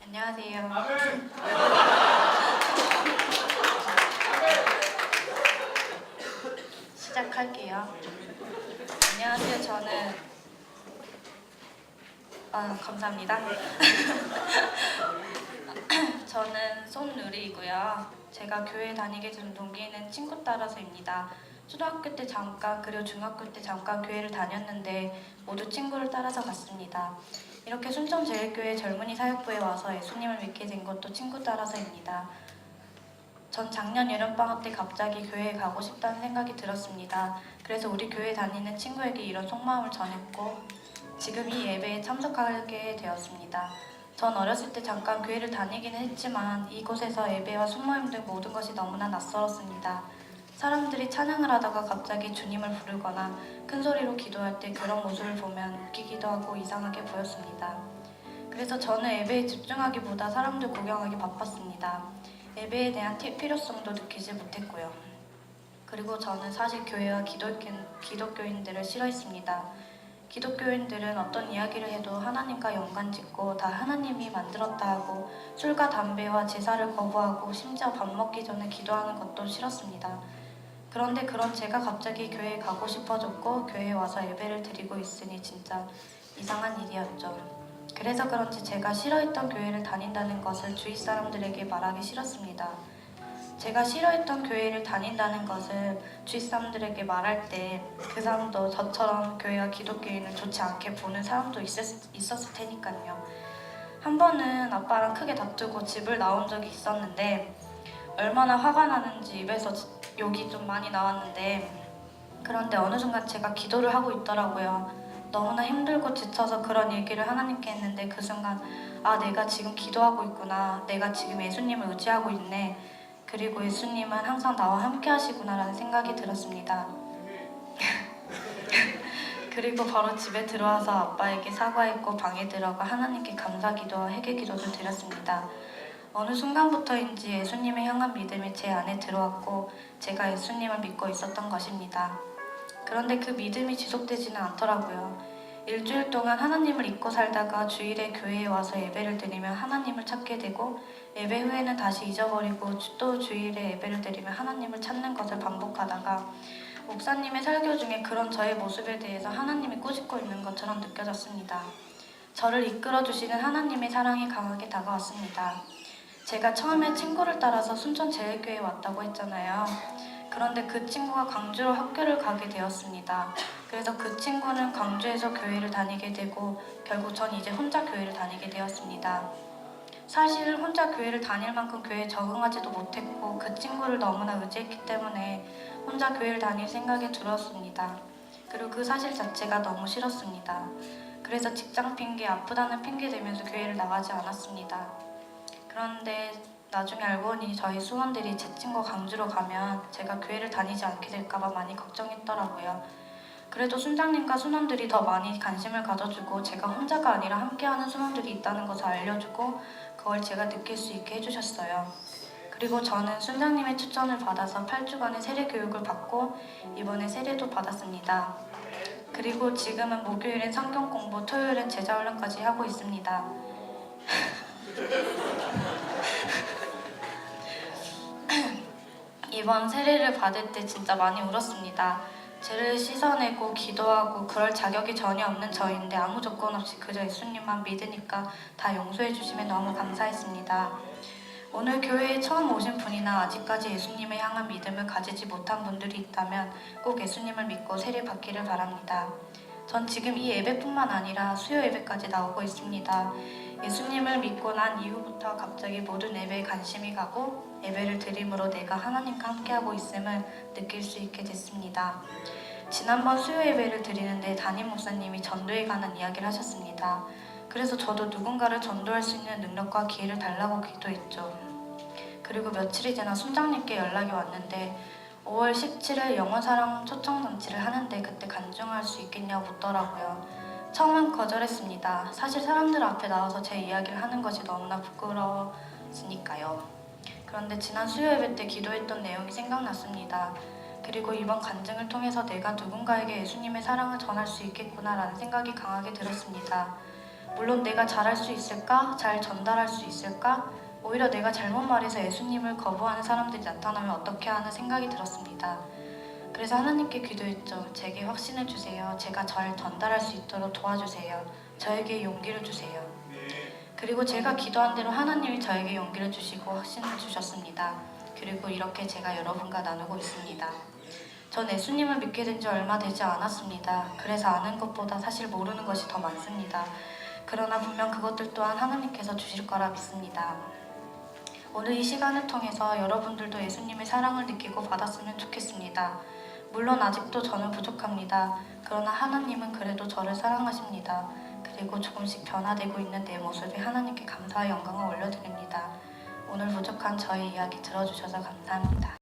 안녕하세요. 시작할게요. 안녕하세요. 감사합니다. 저는 손누리이고요. 제가 교회 다니게 된 동기는 친구 따라서입니다. 초등학교 때 잠깐 그리고 중학교 때 잠깐 교회를 다녔는데 모두 친구를 따라서 갔습니다. 이렇게 순천제일교회 젊은이 사역부에 와서 예수님을 믿게 된 것도 친구 따라서입니다. 전 작년 여름방학 때 갑자기 교회에 가고 싶다는 생각이 들었습니다. 그래서 우리 교회 다니는 친구에게 이런 속마음을 전했고 지금 이 예배에 참석하게 되었습니다. 전 어렸을 때 잠깐 교회를 다니기는 했지만 이곳에서 예배와 순모임 등 모든 것이 너무나 낯설었습니다. 사람들이 찬양을 하다가 갑자기 주님을 부르거나 큰 소리로 기도할 때 그런 모습을 보면 웃기기도 하고 이상하게 보였습니다. 그래서 저는 예배에 집중하기보다 사람들 구경하기 바빴습니다. 예배에 대한 필요성도 느끼지 못했고요. 그리고 저는 사실 교회와 기독교인들을 싫어했습니다. 기독교인들은 어떤 이야기를 해도 하나님과 연관짓고 다 하나님이 만들었다 하고 술과 담배와 제사를 거부하고 심지어 밥 먹기 전에 기도하는 것도 싫었습니다. 그런데 그런 제가 갑자기 교회에 가고 싶어졌고 교회에 와서 예배를 드리고 있으니 진짜 이상한 일이었죠. 그래서 그런지 제가 싫어했던 교회를 다닌다는 것을 주위 사람들에게 말하기 싫었습니다. 제가 싫어했던 교회를 다닌다는 것을 주위 사람들에게 말할 때 그 사람도 저처럼 교회와 기독교인을 좋지 않게 보는 사람도 있었을 테니까요. 한 번은 아빠랑 크게 다투고 집을 나온 적이 있었는데 얼마나 화가 나는지 입에서 욕이 좀 많이 나왔는데 그런데 어느 순간 제가 기도를 하고 있더라고요. 너무나 힘들고 지쳐서 그런 얘기를 하나님께 했는데 그 순간 내가 지금 기도하고 있구나. 내가 지금 예수님을 의지하고 있네. 그리고 예수님은 항상 나와 함께 하시구나 라는 생각이 들었습니다. 그리고 바로 집에 들어와서 아빠에게 사과했고 방에 들어가 하나님께 감사기도와 회개기도를 드렸습니다. 어느 순간부터인지 예수님을 향한 믿음이 제 안에 들어왔고 제가 예수님을 믿고 있었던 것입니다. 그런데 그 믿음이 지속되지는 않더라고요. 일주일 동안 하나님을 잊고 살다가 주일에 교회에 와서 예배를 드리며 하나님을 찾게 되고 예배 후에는 다시 잊어버리고 또 주일에 예배를 드리며 하나님을 찾는 것을 반복하다가 목사님의 설교 중에 그런 저의 모습에 대해서 하나님이 꾸짖고 있는 것처럼 느껴졌습니다. 저를 이끌어주시는 하나님의 사랑이 강하게 다가왔습니다. 제가 처음에 친구를 따라서 순천제일교회에 왔다고 했잖아요. 그런데 그 친구가 광주로 학교를 가게 되었습니다. 그래서 그 친구는 광주에서 교회를 다니게 되고 결국 전 이제 혼자 교회를 다니게 되었습니다. 사실 혼자 교회를 다닐 만큼 교회에 적응하지도 못했고 그 친구를 너무나 의지했기 때문에 혼자 교회를 다닐 생각이 들었습니다. 그리고 그 사실 자체가 너무 싫었습니다. 그래서 직장 핑계, 아프다는 핑계 대면서 교회를 나가지 않았습니다. 그런데 나중에 알고 보니 저희 수원들이 제 친구 강주로 가면 제가 교회를 다니지 않게 될까봐 많이 걱정했더라고요. 그래도 순장님과 순원들이 더 많이 관심을 가져주고 제가 혼자가 아니라 함께하는 순원들이 있다는 것을 알려주고 그걸 제가 느낄 수 있게 해주셨어요. 그리고 저는 순장님의 추천을 받아서 8주간의 세례 교육을 받고 이번에 세례도 받았습니다. 그리고 지금은 목요일엔 성경 공부, 토요일엔 제자훈련까지 하고 있습니다. 이번 세례를 받을 때 진짜 많이 울었습니다. 죄를 씻어내고 기도하고 그럴 자격이 전혀 없는 저인데 아무 조건 없이 그저 예수님만 믿으니까 다 용서해 주시면 너무 감사했습니다. 오늘 교회에 처음 오신 분이나 아직까지 예수님을 향한 믿음을 가지지 못한 분들이 있다면 꼭 예수님을 믿고 세례 받기를 바랍니다. 전 지금 이 예배뿐만 아니라 수요 예배까지 나오고 있습니다. 예수님을 믿고 난 이후부터 갑자기 모든 예배에 관심이 가고 예배를 드림으로 내가 하나님과 함께하고 있음을 느낄 수 있게 됐습니다. 지난번 수요 예배를 드리는데 담임 목사님이 전도에 관한 이야기를 하셨습니다. 그래서 저도 누군가를 전도할 수 있는 능력과 기회를 달라고 기도했죠. 그리고 며칠이 지나 순장님께 연락이 왔는데 5월 17일 영어사랑 초청잔치를 하는데 그때 간증할 수 있겠냐고 묻더라고요. 처음엔 거절했습니다. 사실 사람들 앞에 나와서 제 이야기를 하는 것이 너무나 부끄러웠으니까요. 그런데 지난 수요 예배 때 기도했던 내용이 생각났습니다. 그리고 이번 간증을 통해서 내가 누군가에게 예수님의 사랑을 전할 수 있겠구나라는 생각이 강하게 들었습니다. 물론 내가 잘할 수 있을까? 잘 전달할 수 있을까? 오히려 내가 잘못 말해서 예수님을 거부하는 사람들이 나타나면 어떻게 하는 생각이 들었습니다. 그래서 하나님께 기도했죠. 제게 확신을 주세요. 제가 잘 전달할 수 있도록 도와주세요. 저에게 용기를 주세요. 그리고 제가 기도한 대로 하나님이 저에게 용기를 주시고 확신을 주셨습니다. 그리고 이렇게 제가 여러분과 나누고 있습니다. 전 예수님을 믿게 된 지 얼마 되지 않았습니다. 그래서 아는 것보다 사실 모르는 것이 더 많습니다. 그러나 분명 그것들 또한 하나님께서 주실 거라 믿습니다. 오늘 이 시간을 통해서 여러분들도 예수님의 사랑을 느끼고 받았으면 좋겠습니다. 물론 아직도 저는 부족합니다. 그러나 하나님은 그래도 저를 사랑하십니다. 그리고 조금씩 변화되고 있는 내 모습에 하나님께 감사와 영광을 올려드립니다. 오늘 부족한 저의 이야기 들어주셔서 감사합니다.